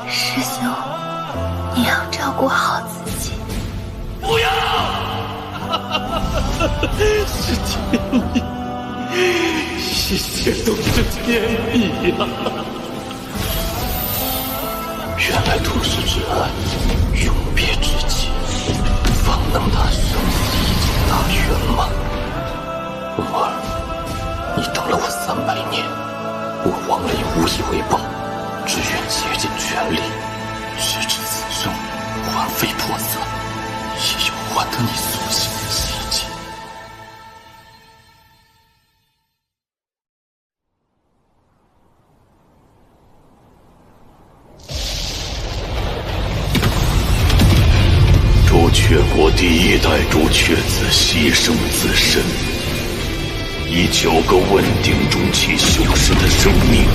师兄，你要照顾好自己。不要！是天意，一切都是天意呀！原来屠师之爱，永别之际，方能达生死一境大圆满。蓉儿，你等了我300年，我王磊无以为报，只愿竭尽全力，直至此生魂飞魄散，也要还得你所行的奇迹。朱雀国第1代朱雀子牺牲自身，以9个问鼎中期修士的生命，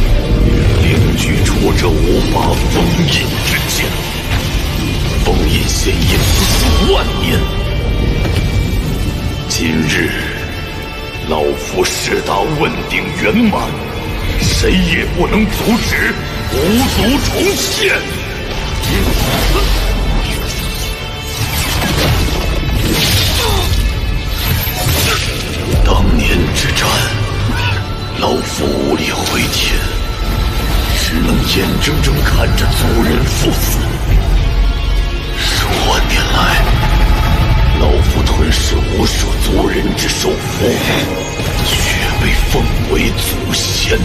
凝聚出这5把封印之剑。封印现已无数万年，今日老夫誓达问鼎圆满，谁也不能阻止五族重现。当年之战，老夫无力回天，只能眼睁睁看着族人赴死。数万年来，老夫吞噬无数族人之首府，却被奉为祖先。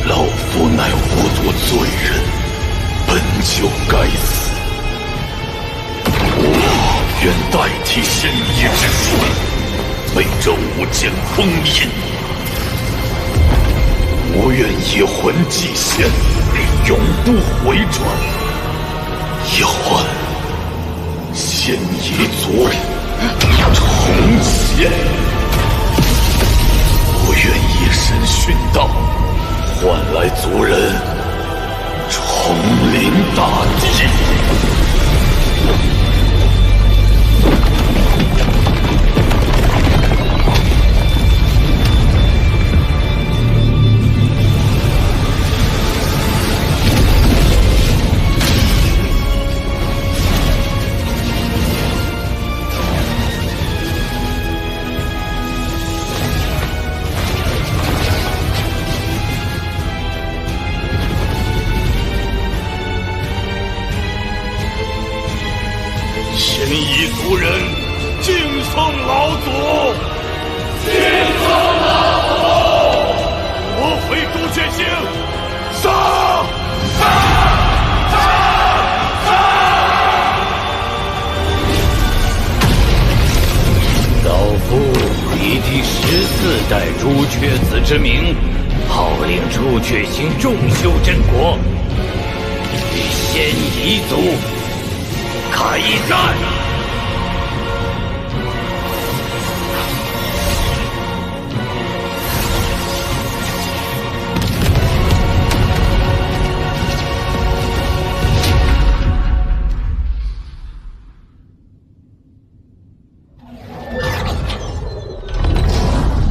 老夫乃无族罪人，本就该死。我愿代替仙野之术，为这5剑封印。我愿以魂祭仙，永不回转，以换仙野族重现。我愿以身殉道，换来族人重临大地。仙夷族人敬奉老祖，敬奉老祖！夺回朱雀星，杀！老夫以第14代朱雀子之名，号令朱雀星众修真国，与仙夷族开战！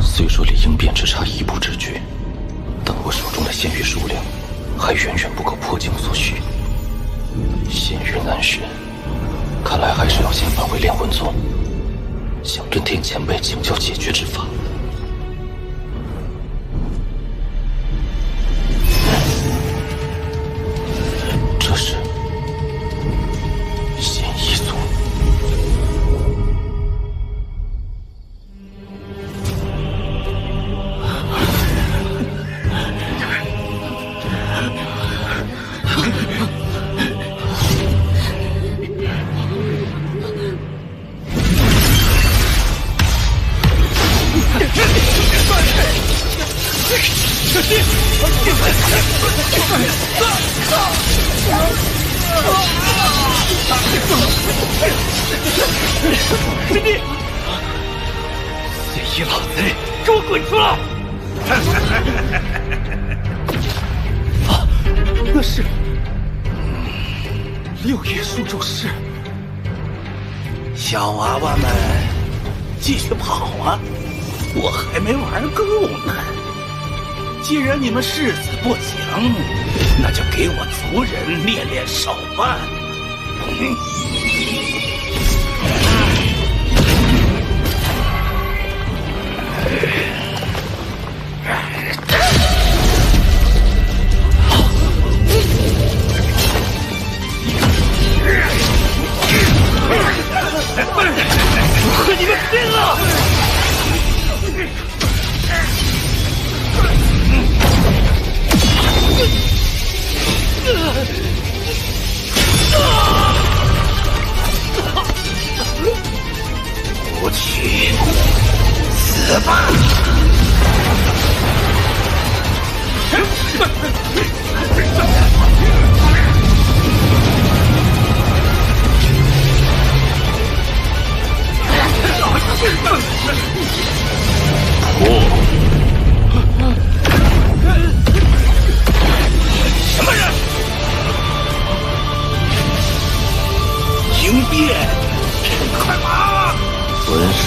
虽说离应变只差1步之距，但我手中的仙玉数量还远远不够破境所需。仙玉难寻，看来还是要先返回炼魂宗，向遁天前辈请教解决之法。这是仙夷族。师弟，仙夷老贼，给我滚出来！那是6叶书咒师。小娃娃们，继续跑啊！我还没玩够呢。既然你们誓死不降，那就给我族人练练手吧。和你们拼了！不去死吧！破！什么人？迎变！快跑！魂兽！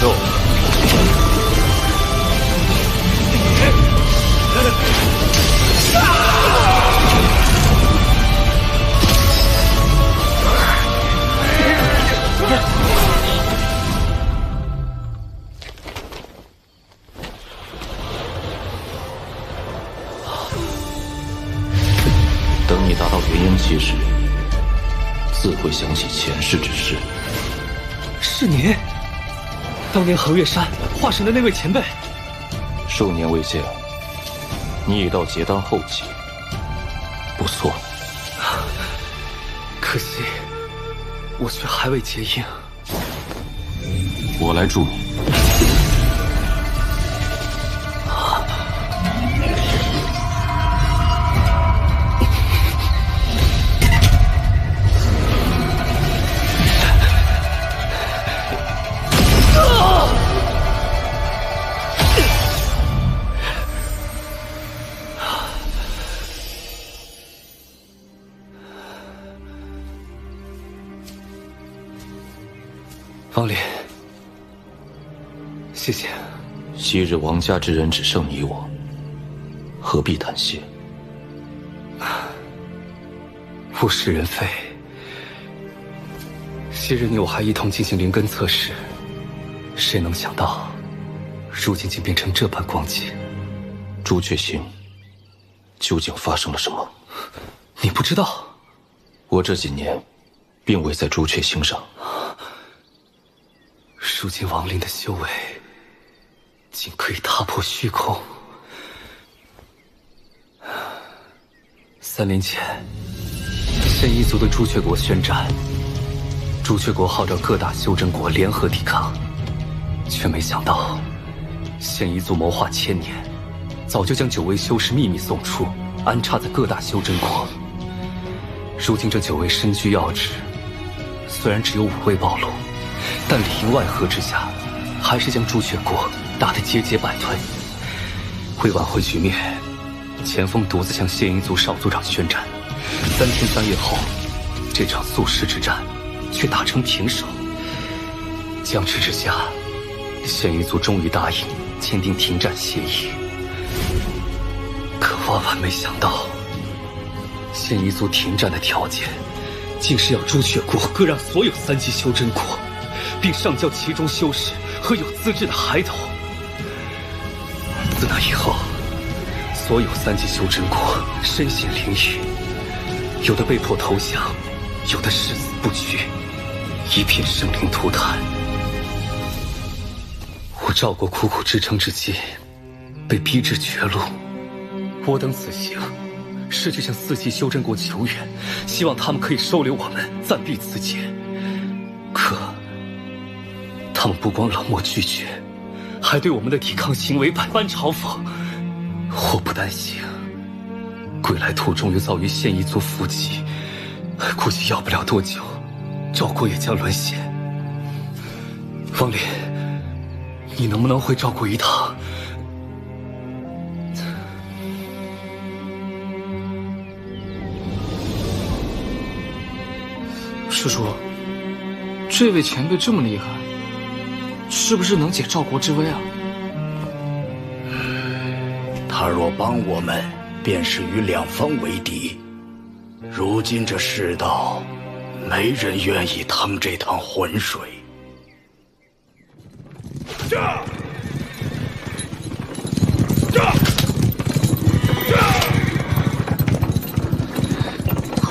等你达到元婴期时，自会想起前世之事。是您，当年横岳山化神的那位前辈。数年未见，你已到结丹后期，不错。可惜，我却还未结婴。我来助你。方林，谢谢。昔日王家之人只剩你我，何必谈谢？物是人非。昔日你我还一同进行灵根测试，谁能想到，如今竟变成这般光景？朱雀星，究竟发生了什么？你不知道？我这几年，并未在朱雀星上。如今亡灵的修为，竟可以踏破虚空。3年前，现一族的朱雀国宣战，朱雀国号召各大修真国联合抵抗，却没想到，现一族谋划1000年，早就将9位修士秘密送出，安插在各大修真国。如今这9位身居要职，虽然只有5位暴露，但里应外合之下，还是将朱雀国打得节节败退。为挽回局面，钱锋独自向现一族少族长宣战。3天3夜后，这场宿世之战却打成平手。僵持之下，现一族终于答应签订停战协议。可万万没想到，现一族停战的条件，竟是要朱雀国割让所有3级修真国，并上交其中修士和有资质的孩童。自那以后，所有3级修真国身陷囹圄，有的被迫投降，有的誓死不屈，一片生灵涂炭。我赵国苦苦支撑至今，被逼至绝路。我等此行，是去向4级修真国求援，希望他们可以收留我们，暂避此劫。可他们不光冷漠拒绝，还对我们的抵抗行为百般嘲讽。我不担心，归来途中又遭遇现一族伏击，估计要不了多久，赵国也将沦陷。方林，你能不能回赵国一趟？师叔，这位前辈这么厉害，是不是能解赵国之危啊？他他若帮我们，便是与两方为敌。如今这世道，没人愿意趟这趟浑水。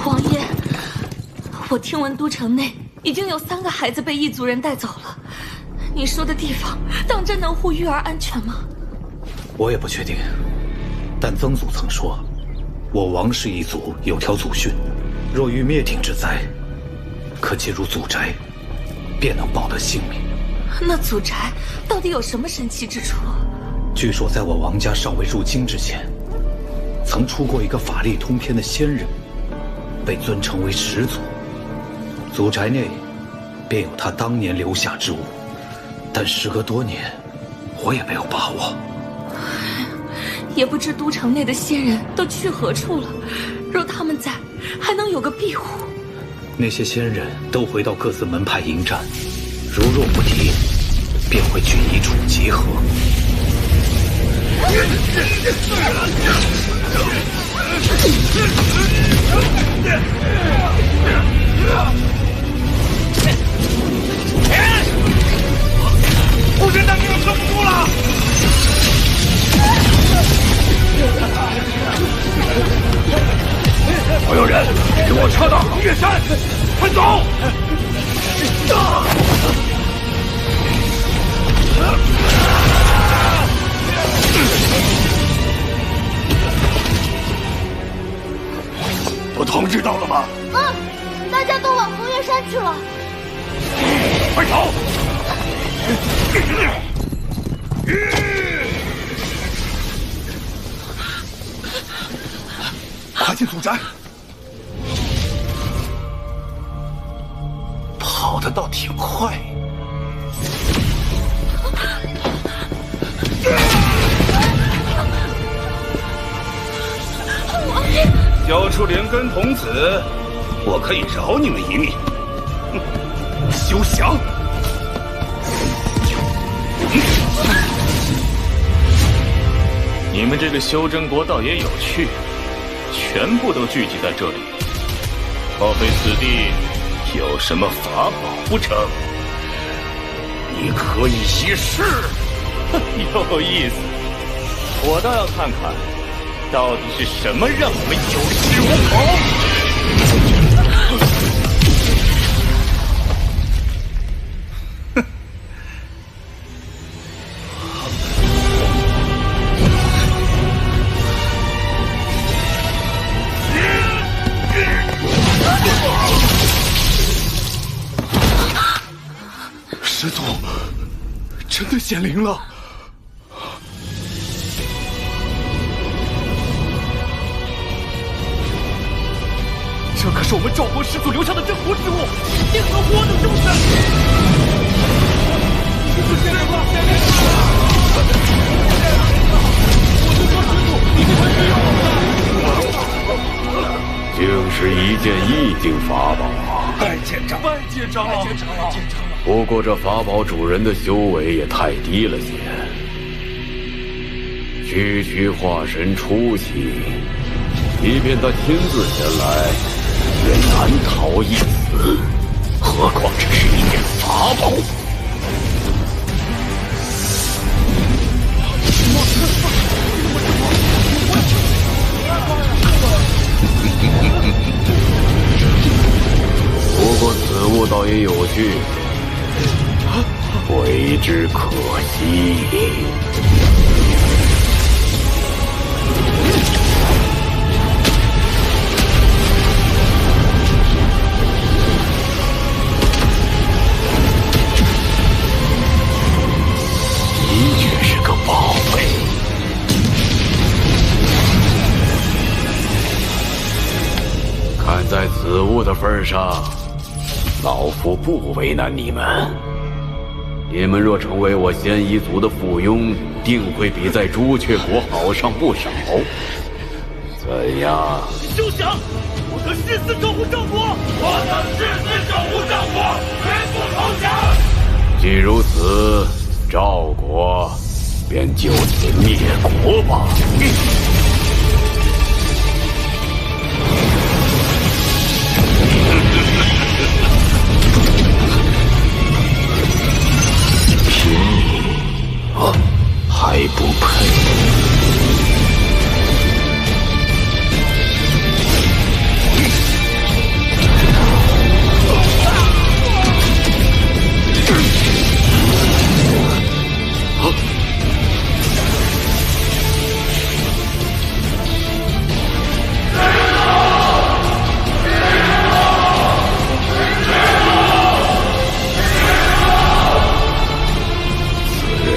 王爷，我听闻都城内已经有3个孩子被异族人带走了。你说的地方，当真能护玉儿安全吗？我也不确定，但曾祖曾说，我王氏一族有条祖训，若遇灭顶之灾，可进入祖宅，便能保得性命。那祖宅到底有什么神奇之处？据说在我王家尚未入京之前，曾出过一个法力通天的仙人，被尊称为始祖。祖宅内便有他当年留下之物，但时隔多年，我也没有把握。也不知都城内的仙人都去何处了。若他们在，还能有个庇护。那些仙人都回到各自门派迎战，如若不敌，便会聚一处集合。不是大兵撑不住了！所有人，给我撤到横岳山，快走！都通知到了吗？大家都往横岳山去了。快走！快进祖宅！跑得倒挺快。交出连根童子，我可以饶你们一命。休想！你们这个修真国倒也有趣，全部都聚集在这里，莫非此地有什么法宝不成？你可以一试。有意思，我倒要看看，到底是什么让我们有恃无恐。师祖，真的显灵了！这可是我们赵国始祖留下的镇国之物，一定能活得终身。师祖显灵了！显灵了！我就说师祖一定会使用的。竟是一件意境法宝啊！拜见长老！拜见长老！拜见长老！不过这法宝主人的修为也太低了些，区化神初期，即便他亲自前来，也难逃一死，何况这是一件法宝。不过此物倒也有趣，为之可惜。的确是个宝贝。看在此物的份上，老夫不为难你们。你们若成为我仙夷族的附庸，定会比在朱雀国好上不少。怎样？休想！我等誓死守护赵国！我等誓死守护赵国，绝不投降！既如此，赵国便就此灭国吧。凭你还不配？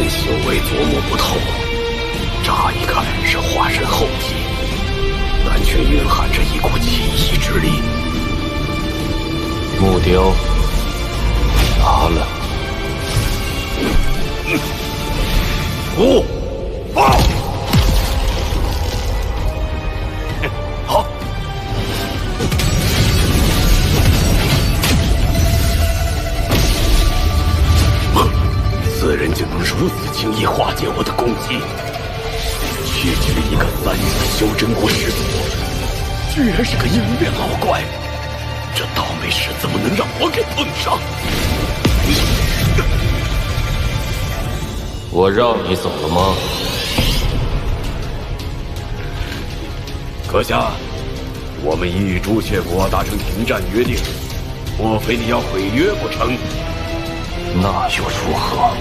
修为琢磨不透，乍一看是化神后体，但却蕴含着一股奇异之力。木雕拿了。不，放！好。此人竟能如此轻易化解我的攻击，区区一个3级修真国始祖，居然是个鹰面老怪，这倒霉事怎么能让我给碰上？我让你走了吗？阁下，我们已与朱雀国达成停战约定，莫非你要毁约不成？那又如何？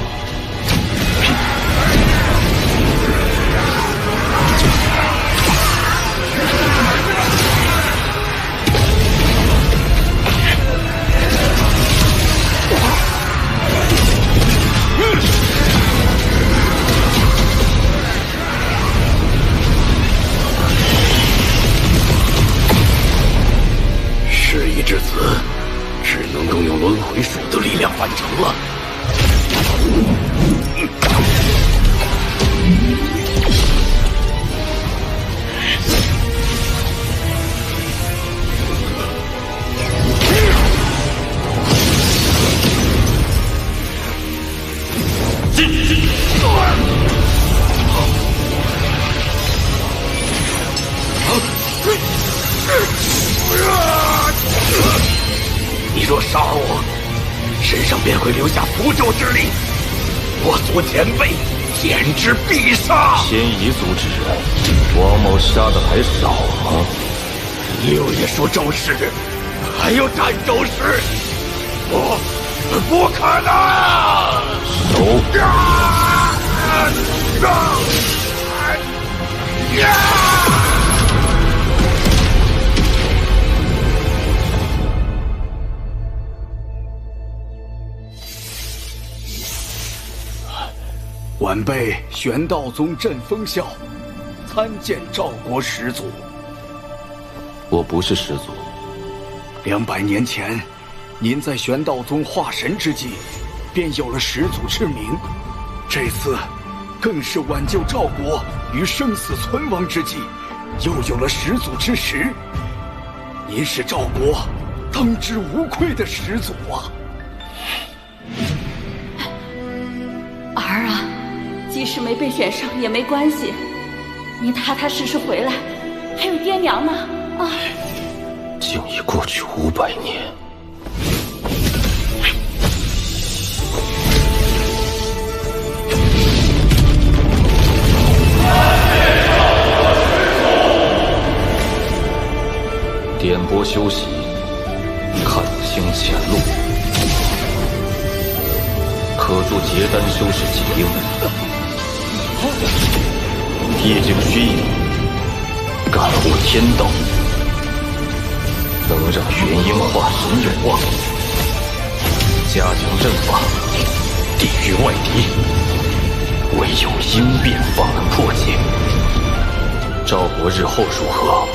事已至此，只能动用轮回术的力量完成了。你若杀我，身上便会留下符咒之力，我族前辈天之必杀。仙夷族之人，王某杀的还少吗？六爷说咒师，还有斩咒师，不可能！晚辈玄道宗镇风啸，参见赵国始祖。我不是始祖。200年前，您在玄道宗化神之际，便有了始祖之名。这次，更是挽救赵国于生死存亡之际，又有了始祖之实。您是赵国当之无愧的始祖啊！儿啊，即使没被选上也没关系，你踏踏实实回来，还有爹娘呢啊！竟已过去500年。点拨修习，看清前路，可助结丹修士解应。夜景虚影，感悟天道，能让元婴化神有望。加强阵法，抵御外敌，唯有应变方能破解。赵国日后如何，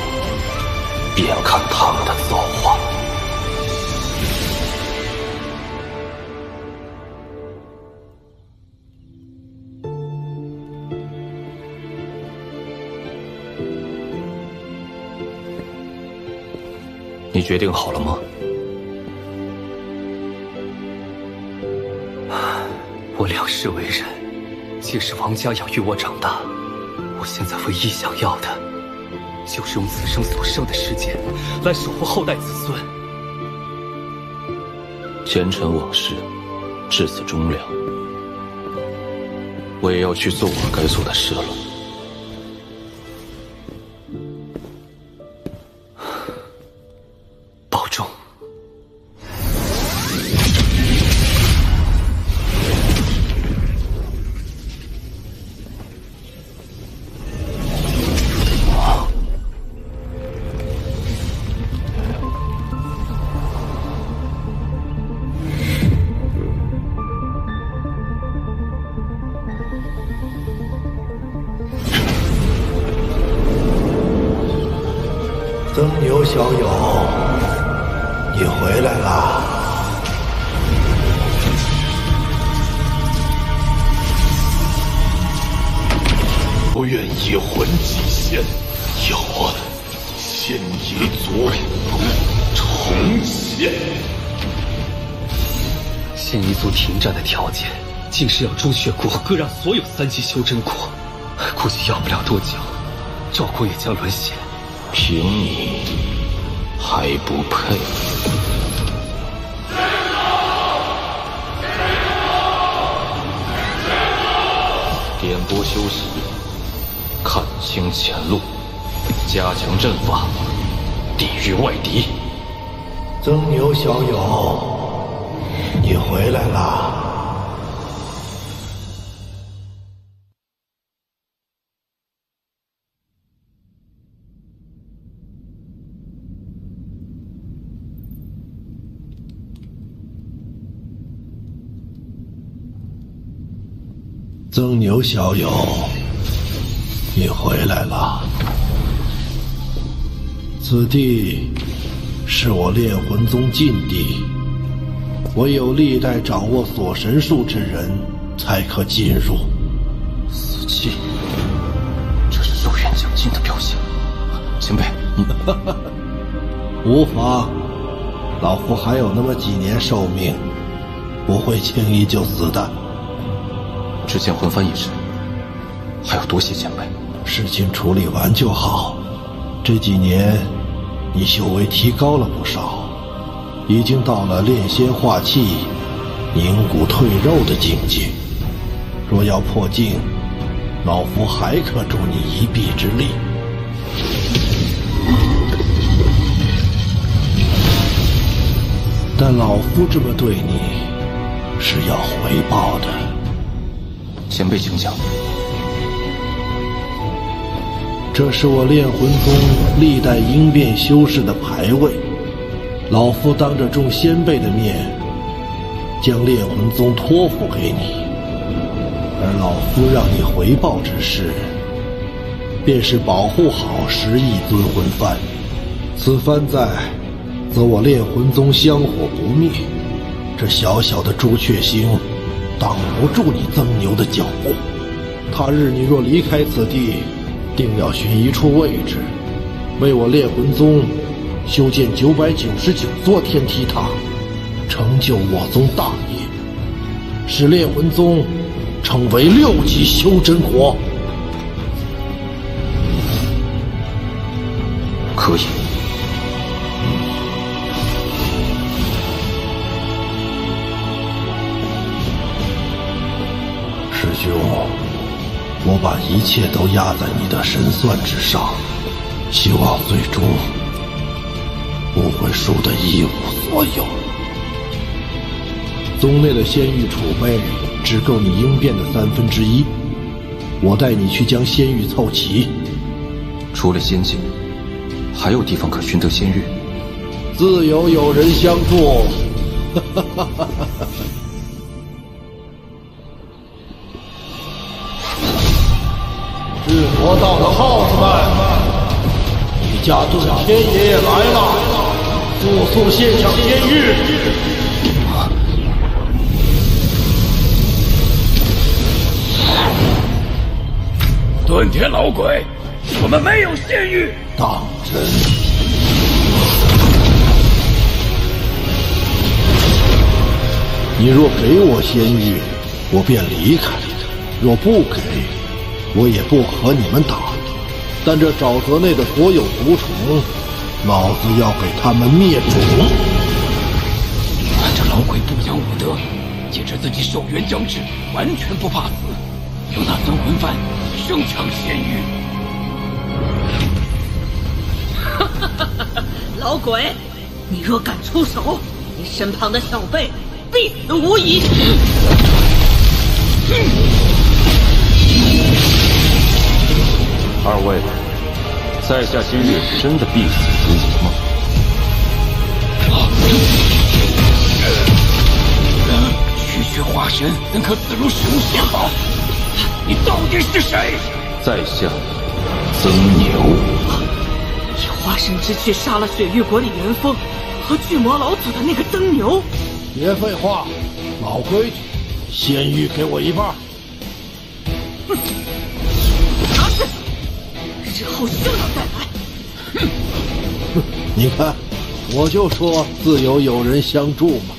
便看他们的造化。你决定好了吗？我两世为人，皆是王家养育我长大，我现在唯一想要的，就是用此生所剩的时间，来守护后代子孙。前尘往事，至此终了。我也要去做我该做的事了。保重。曾牛小友，你回来啦！不愿以魂祭仙，要仙一族重现。仙一族停战的条件，竟是要朱雀国割让所有3级修真国，估计要不了多久，赵国也将沦陷。凭你还不配？点拨修习，看清前路，加强阵法，抵御外敌。曾牛小友，你回来啦！曾牛小友，你回来了。此地是我炼魂宗禁地，唯有历代掌握锁神术之人才可进入。死气，这是寿元将尽的表现。前辈，你无妨，老夫还有那么几年寿命，不会轻易就死的。之前魂幡一事，还要多谢前辈。事情处理完就好。这几年，你修为提高了不少，已经到了炼仙化气、凝骨退肉的境界。若要破境，老夫还可助你一臂之力。但老夫这么对你，是要回报的。前辈请讲。这是我炼魂宗历代应变修士的牌位，老夫当着众先辈的面，将炼魂宗托付给你，而老夫让你回报之事，便是保护好11尊魂幡。此番在，则我炼魂宗香火不灭，这小小的朱雀星挡不住你曾牛的脚步。他日你若离开此地，定要寻一处位置，为我炼魂宗修建999座天梯塔，成就我宗大业，使炼魂宗成为6级修真国。可以。师兄，我把一切都压在你的神算之上，希望最终不会输得一无所有。宗内的仙玉储备只够你应变的1/3，我带你去将仙玉凑齐。除了仙境，还有地方可寻得仙玉？自有人相助。智魔道的耗子们，你家遁天爷爷来了，速速献上仙玉！遁天老鬼，我们没有仙玉。当真？你若给我仙玉，我便离开。若不给，我也不和你们打。但这沼泽内的所有毒虫，老子要给他们灭种。看这老鬼不讲武德，坚持自己守元将至，完全不怕死，用那孙魂幡生抢仙域。老鬼，你若敢出手，你身旁的小辈必死无疑。二位，在下今日真的必死无疑吗？区区化神怎可自如使用仙宝？你到底是谁？在下曾牛。以化神之躯杀了雪域国里元丰和巨魔老祖的那个曾牛。别废话，老规矩，仙域给我一半。拿去，日后休要再来。你看，我就说自有友人相助嘛。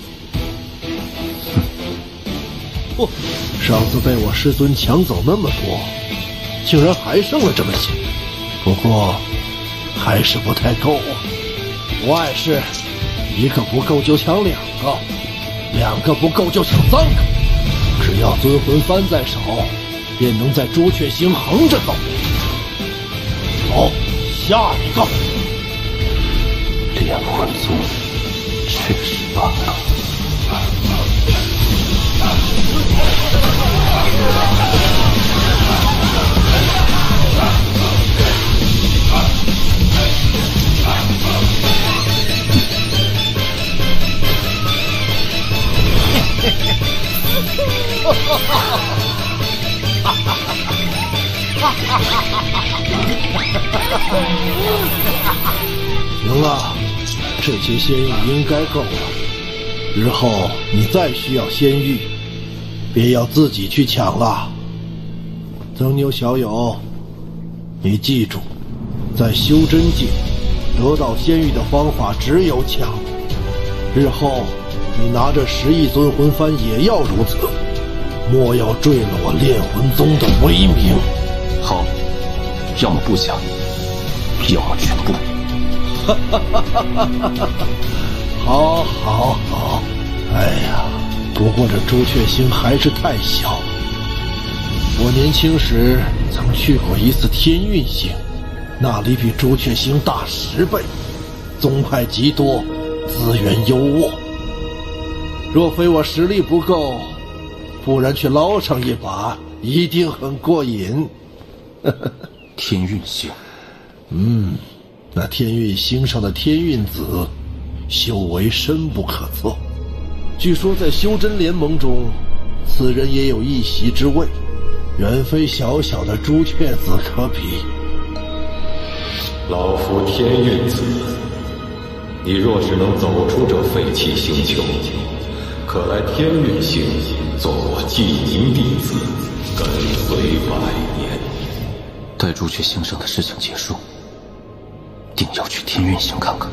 不，上次被我师尊抢走那么多，竟然还剩了这么些。不过，还是不太够啊。不碍事，一个不够就抢两个，两个不够就抢三个。只要尊魂幡在手，便能在朱雀星横着走。走，下一个。炼魂宗确实罢了。行了，这些仙玉应该够了。日后你再需要仙玉，别要自己去抢了。曾牛小友，你记住，在修真界得到仙玉的方法只有抢。日后你拿着10亿尊魂幡也要如此，莫要坠了我炼魂宗的威名。好，要么不抢，要么全部。好，好，好。哎呀，不过这朱雀星还是太小。我年轻时曾去过一次天运星，那里比朱雀星大10倍，宗派极多，资源优渥。若非我实力不够，不然去捞上一把，一定很过瘾。天运星，那天运星上的天运子，修为深不可测。据说在修真联盟中，此人也有一席之位，远非小小的朱雀子可比。老夫天运子，你若是能走出这废弃星球，可来天运星做我记名弟子，跟随100年。待朱雀星上的事情结束，定要去天运星看看。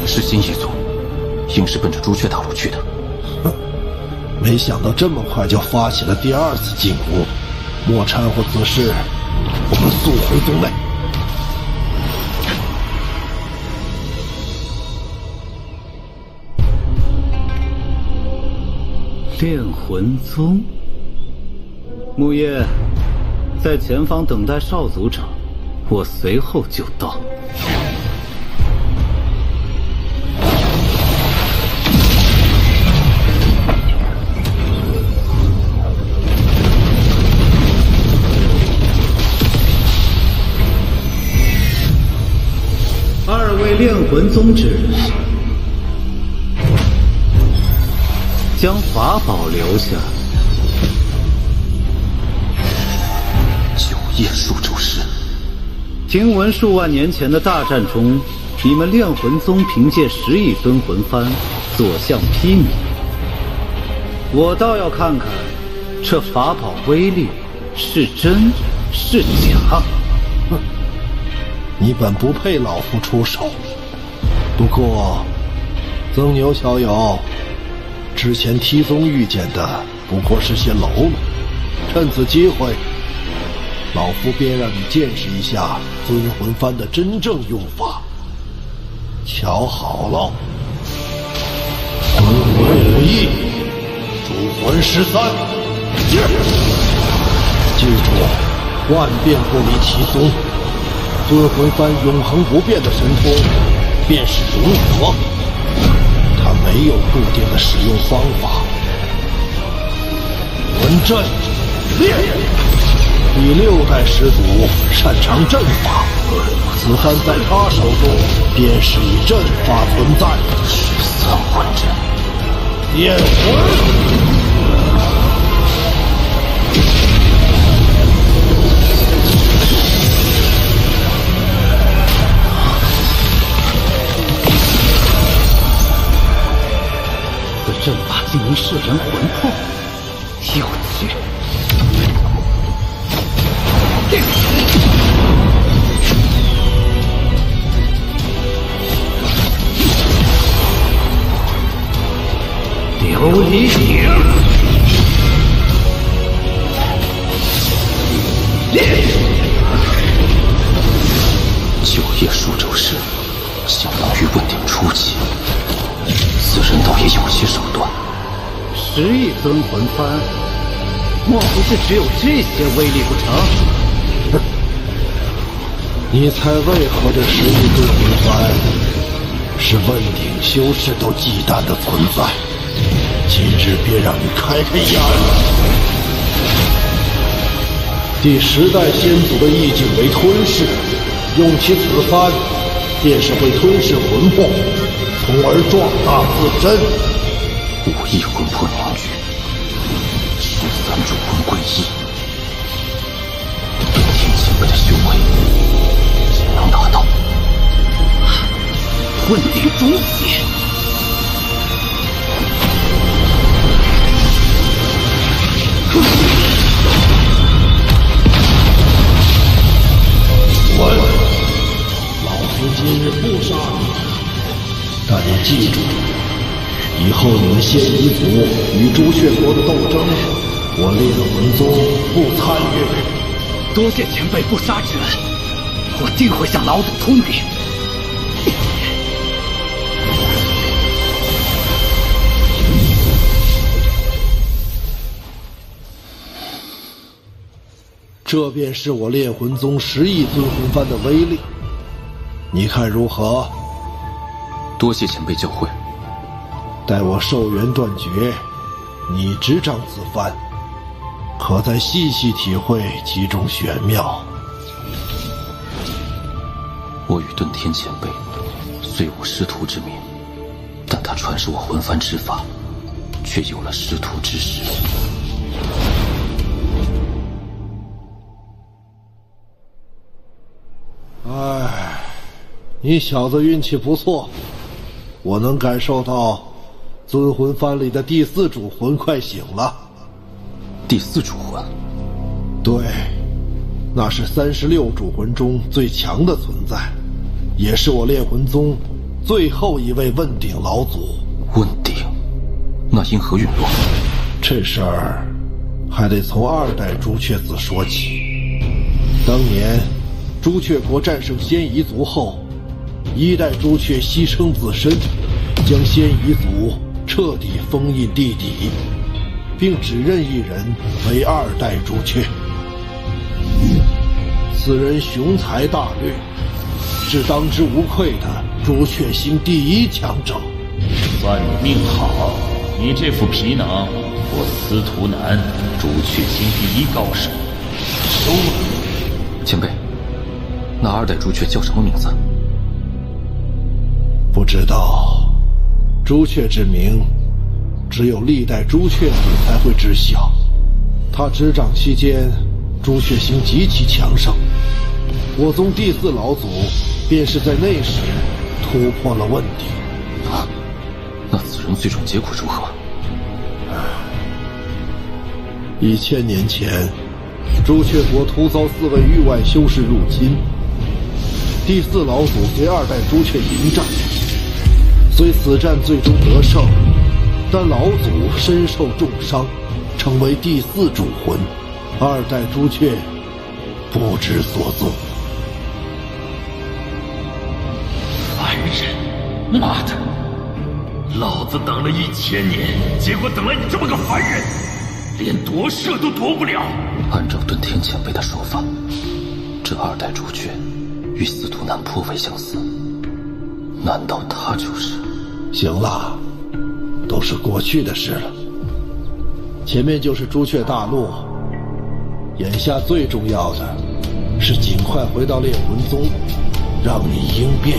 是新一族，应是奔着朱雀大陆去的。没想到这么快就发起了第2次进攻，莫掺和此事，我们速回宗内。炼魂宗，木叶，在前方等待少族长，我随后就到。2位炼魂宗之人，将法宝留下。9叶数咒师，听闻数万年前的大战中，你们炼魂宗凭借10亿尊魂幡所向披靡，我倒要看看这法宝威力是真是假。你本不配老夫出手。不过，曾牛小友，之前T宗遇见的不过是些喽啰，趁此机会，老夫便让你见识一下尊魂幡的真正用法。瞧好了，魂魂无异，主魂13，记住，万变不离其宗。尊魂幡永恒不变的神通，便是融合，它没有固定的使用方法。魂阵练，第6代始祖擅长阵法，此幡在他手中便是以阵法存在。三魂阵，炼魂。阵法竟能摄人魂魄，有趣！琉璃鼎，9叶数轴式，相当于问鼎初期。此人倒也有些手段。10亿尊魂幡，莫不是只有这些威力不成？哼！你猜为何这10亿尊魂幡是问鼎修士都忌惮的存在？今日便让你开开眼。第10代先祖的意境为吞噬，用其此幡，便是会吞噬魂魄，从而壮大自身。5亿魂魄凝聚，13主魂归一，对天前辈的修为也能达到。问鼎终结。老夫今日不杀你，但你记住，以后你们仙夷族与朱雀国的斗争，我烈魂宗不参与。多谢前辈不杀之恩，我定会向老祖通禀。这便是我炼魂宗10亿尊魂幡的威力，你看如何？多谢前辈教诲。待我寿元断绝，你执掌此幡，可再细细体会其中玄妙。我与遁天前辈虽无师徒之名，但他传授我魂幡之法，却有了师徒之实。唉，你小子运气不错，我能感受到尊魂幡里的第4主魂快醒了。第4主魂？对，那是36主魂中最强的存在，也是我炼魂宗最后一位问鼎老祖。问鼎？那因何陨落？这事儿还得从2代朱雀子说起。当年朱雀国战胜仙夷族后，1代朱雀牺牲自身，将仙夷族彻底封印地底，并只任一人为2代朱雀。此人雄才大略，是当之无愧的朱雀星第1强者。算你命好，你这副皮囊，我司徒南朱雀星第1高手收了。前辈，那2代朱雀叫什么名字？不知道，朱雀之名，只有历代朱雀子才会知晓。他执掌期间，朱雀星极其强盛，我宗第4老祖便是在那时突破了问鼎。那此人最终结果如何？1000年前，朱雀国突遭4位域外修士入侵，第4老祖随2代朱雀迎战，虽此战最终得胜，但老祖身受重伤，成为第4主魂，2代朱雀不知所踪。凡人，妈的！老子等了1000年，结果等来你这么个凡人，连夺舍都夺不了。按照遁天前辈的说法，这2代朱雀与司徒南颇为相似，难道他就是？行了，都是过去的事了。前面就是朱雀大陆，眼下最重要的是尽快回到炼魂宗，让你应变。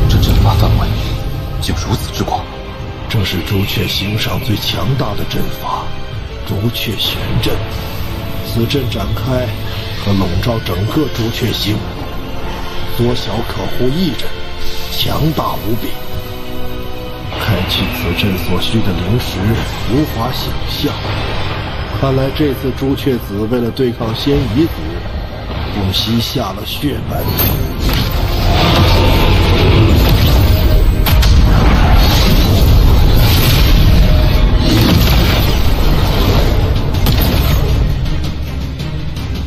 这阵法范围竟如此之广，这是朱雀星上最强大的阵法——朱雀玄阵。此阵展开，可笼罩整个朱雀星，缩小可护一阵，强大无比。开启此阵所需的灵石无法想象，看来这次朱雀子为了对抗仙夷族，不惜下了血本。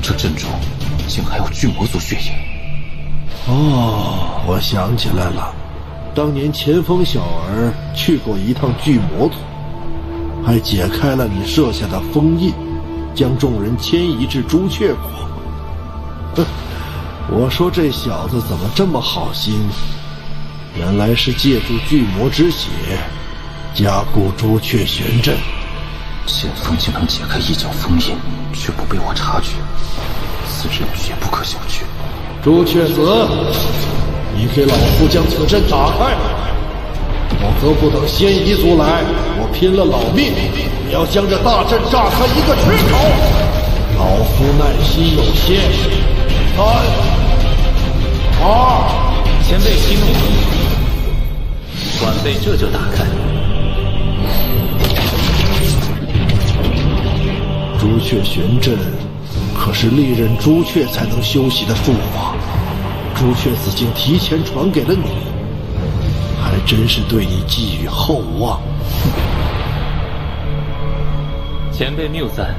这阵中竟还有巨魔族血影。哦，我想起来了，当年前锋小儿去过一趟巨魔族，还解开了你设下的封印，将众人迁移至朱雀国。哼，我说这小子怎么这么好心，原来是借助巨魔之血加固朱雀玄阵。前锋竟能解开一角封印，却不被我察觉，此人绝不可小觑。朱雀子，你给老夫将此阵打开，否则不等仙夷族来，我拼了老命也要将这大阵炸开一个缺口。老夫耐心有限，3、2，前辈息怒，晚辈这就打开。朱雀玄阵可是历任朱雀才能修习的术法，朱雀子竟提前传给了你，还真是对你寄予厚望。前辈谬赞。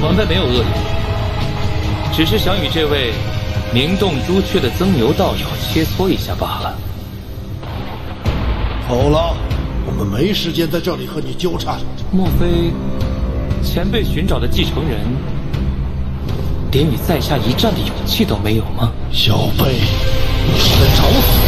晚辈没有恶意，只是想与这位名动朱雀的曾牛道友切磋一下罢了。好了，我们没时间在这里和你纠缠。莫非前辈寻找的继承人连与在下一战的勇气都没有吗？小辈，你是在找死！